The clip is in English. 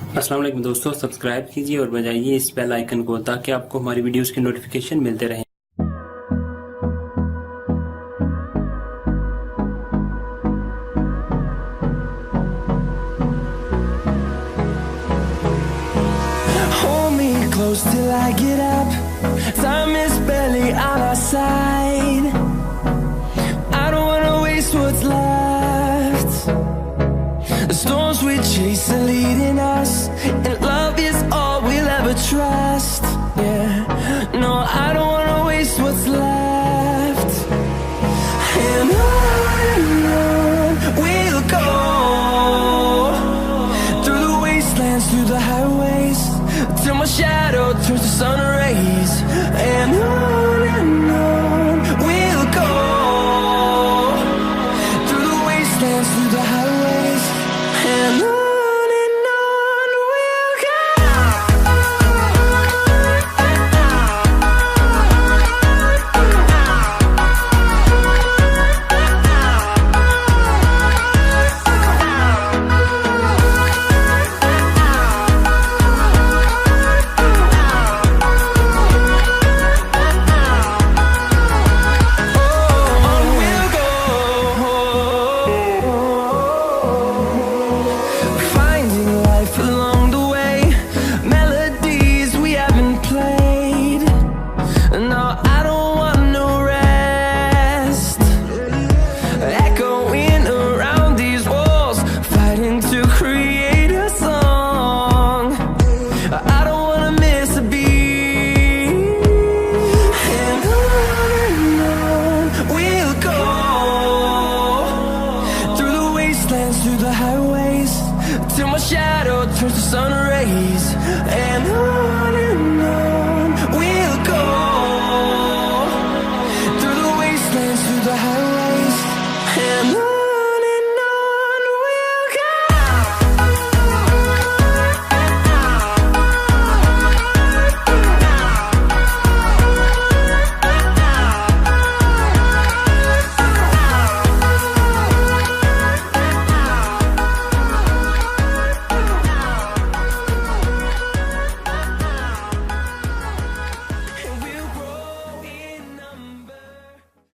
अस्सलाम वालेकुम दोस्तों, सब्सक्राइब कीजिए और बजाइए इस बेल आइकन को ताकि आपको हमारी वीडियोस की नोटिफिकेशन मिलते रहें। Hold me close till I get up. Time is barely on our side. I don't wanna waste what's left. The storms we chase are leading us, and love is all we'll ever trust. Yeah, no, I don't wanna waste what's left. And on we'll go, through the wastelands, through the highways, till my shadow turns to sun rays. And on we'll go, through the wastelands, through the highways, and on we'll go. Finding life along the way, melodies we haven't played. No, I don't want no rest. Echoing around these walls, fighting to create a song. I don't wanna miss a beat. And on we'll go, through the wastelands, through the highways, till my shadow turns to sun